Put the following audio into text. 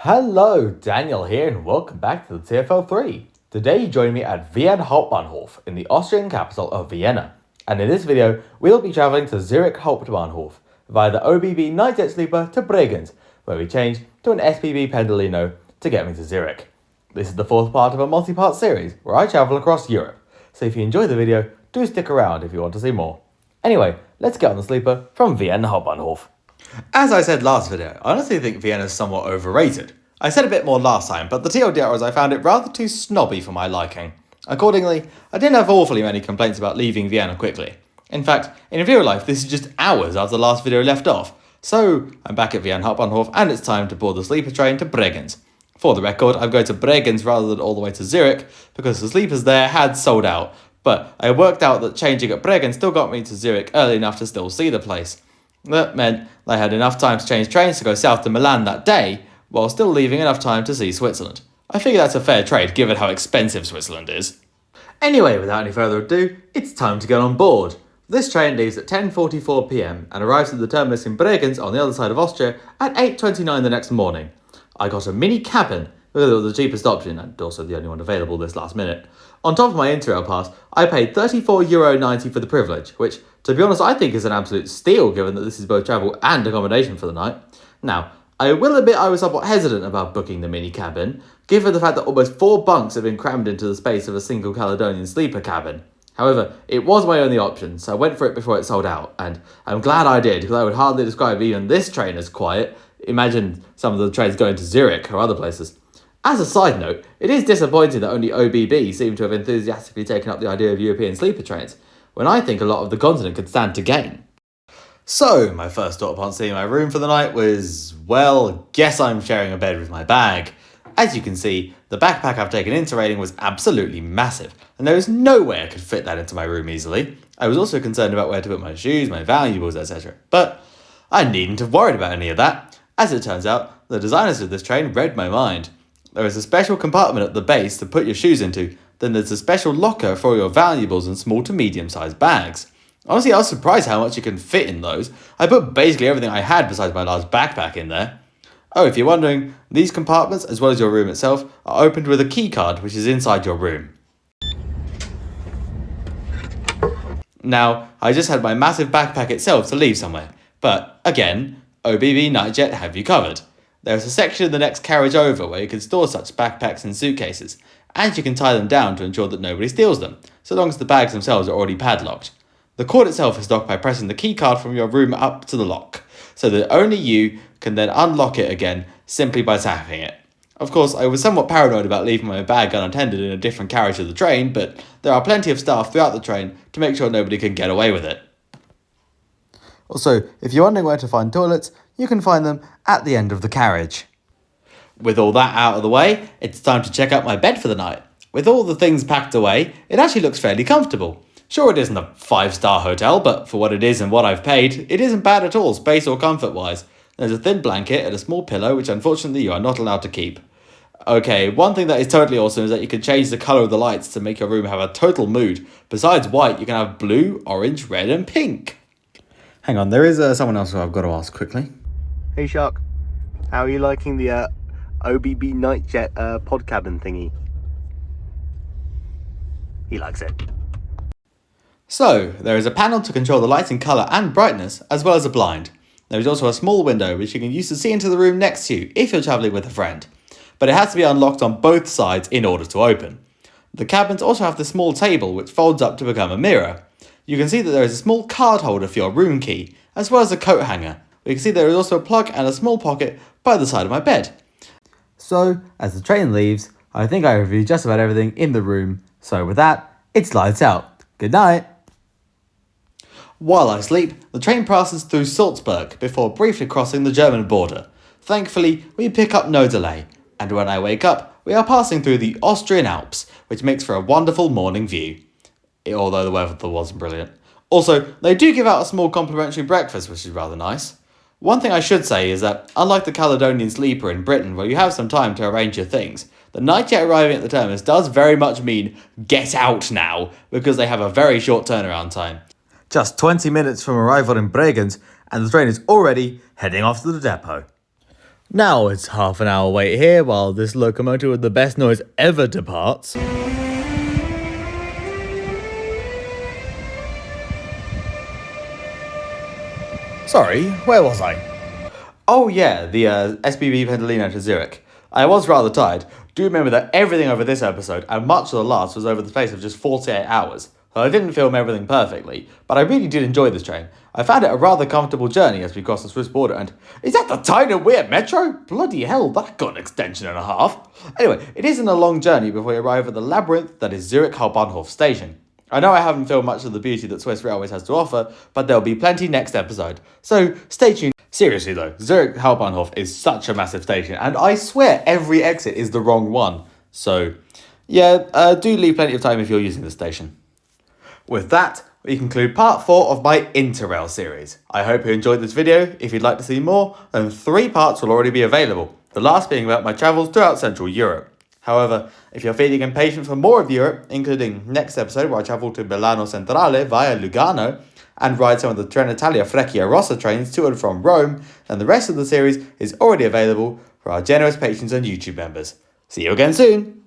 Hello, Daniel here and welcome back to the TFL3. Today you join me at Vienna Hauptbahnhof in the Austrian capital of Vienna. And in this video, we'll be travelling to Zurich Hauptbahnhof via the ÖBB Nightjet sleeper to Bregenz, where we change to an SBB Pendolino to get me to Zurich. This is the fourth part of a multi-part series where I travel across Europe. So if you enjoy the video, do stick around if you want to see more. Anyway, let's get on the sleeper from Vienna Hauptbahnhof. As I said last video, I honestly think Vienna is somewhat overrated. I said a bit more last time, but the TLDR was I found it rather too snobby for my liking. Accordingly, I didn't have awfully many complaints about leaving Vienna quickly. In fact, in real life, this is just hours after the last video left off. So, I'm back at Vienna Hauptbahnhof and it's time to board the sleeper train to Bregenz. For the record, I'm going to Bregenz rather than all the way to Zurich because the sleepers there had sold out, but I worked out that changing at Bregenz still got me to Zurich early enough to still see the place. That meant I had enough time to change trains to go south to Milan that day, while still leaving enough time to see Switzerland. I figure that's a fair trade given how expensive Switzerland is. Anyway, without any further ado, it's time to get on board. This train leaves at 10:44 PM and arrives at the terminus in Bregenz on the other side of Austria at 8:29 the next morning. I got a mini cabin because it was the cheapest option and also the only one available this last minute. On top of my Interrail pass, I paid €34.90 for the privilege, which, to be honest, I think is an absolute steal given that this is both travel and accommodation for the night. Now, I will admit I was somewhat hesitant about booking the mini cabin, given the fact that almost 4 bunks have been crammed into the space of a single Caledonian sleeper cabin. However, it was my only option, so I went for it before it sold out, and I'm glad I did, because I would hardly describe even this train as quiet. Imagine some of the trains going to Zurich or other places. As a side note, it is disappointing that only ÖBB seem to have enthusiastically taken up the idea of European sleeper trains, when I think a lot of the continent could stand to gain. So, my first thought upon seeing my room for the night was, well, guess I'm sharing a bed with my bag. As you can see, the backpack I've taken interrailing was absolutely massive, and there was no way I could fit that into my room easily. I was also concerned about where to put my shoes, my valuables, etc. But I needn't have worried about any of that. As it turns out, the designers of this train read my mind. There is a special compartment at the base to put your shoes into, then there's a special locker for your valuables and small to medium-sized bags. Honestly, I was surprised how much you can fit in those. I put basically everything I had besides my last backpack in there. Oh, if you're wondering, these compartments, as well as your room itself, are opened with a key card which is inside your room. Now, I just had my massive backpack itself to leave somewhere. But, again, ÖBB Nightjet have you covered. There is a section in the next carriage over where you can store such backpacks and suitcases, and you can tie them down to ensure that nobody steals them, so long as the bags themselves are already padlocked. The cord itself is locked by pressing the key card from your room up to the lock, so that only you can then unlock it again simply by tapping it. Of course, I was somewhat paranoid about leaving my bag unattended in a different carriage of the train, but there are plenty of staff throughout the train to make sure nobody can get away with it. Also, if you're wondering where to find toilets, you can find them at the end of the carriage. With all that out of the way, it's time to check out my bed for the night. With all the things packed away, it actually looks fairly comfortable. Sure, it isn't a 5-star hotel, but for what it is and what I've paid, it isn't bad at all, space or comfort-wise. There's a thin blanket and a small pillow, which unfortunately you are not allowed to keep. Okay, one thing that is totally awesome is that you can change the colour of the lights to make your room have a total mood. Besides white, you can have blue, orange, red and pink. Hang on, there is someone else who I've got to ask quickly. Hey Shark, how are you liking the ÖBB Nightjet pod cabin thingy? He likes it. So, there is a panel to control the lighting colour and brightness, as well as a blind. There is also a small window which you can use to see into the room next to you if you're travelling with a friend. But it has to be unlocked on both sides in order to open. The cabins also have the small table which folds up to become a mirror. You can see that there is a small card holder for your room key, as well as a coat hanger. You can see there is also a plug and a small pocket by the side of my bed. So, as the train leaves, I think I reviewed just about everything in the room. So with that, it's lights out. Good night. While I sleep, the train passes through Salzburg before briefly crossing the German border. Thankfully, we pick up no delay, and when I wake up, we are passing through the Austrian Alps, which makes for a wonderful morning view. Although the weather wasn't brilliant. Also, they do give out a small complimentary breakfast, which is rather nice. One thing I should say is that, unlike the Caledonian sleeper in Britain, where you have some time to arrange your things, the Nightjet arriving at the terminus does very much mean get out now, because they have a very short turnaround time. Just 20 minutes from arrival in Bregenz, and the train is already heading off to the depot. Now it's half an hour wait here while this locomotive with the best noise ever departs. Sorry, where was I? Oh yeah, the SBB Pendolino to Zurich. I was rather tired. Do remember that everything over this episode and much of the last was over the space of just 48 hours. So I didn't film everything perfectly, but I really did enjoy this train. I found it a rather comfortable journey as we crossed the Swiss border, and is that the tight and weird metro? Bloody hell, that got an extension and a half. Anyway, it isn't a long journey before we arrive at the labyrinth that is Zurich Hauptbahnhof station. I know I haven't filmed much of the beauty that Swiss Railways has to offer, but there'll be plenty next episode, so stay tuned. Seriously though, Zurich Hauptbahnhof is such a massive station, and I swear every exit is the wrong one. So, yeah, do leave plenty of time if you're using the station. With that, we conclude part 4 of my Interrail series. I hope you enjoyed this video. If you'd like to see more, then 3 parts will already be available, the last being about my travels throughout Central Europe. However, if you're feeling impatient for more of Europe, including next episode where I travel to Milano Centrale via Lugano and ride some of the Trenitalia Freccia Rossa trains to and from Rome, then the rest of the series is already available for our generous patrons and YouTube members. See you again soon!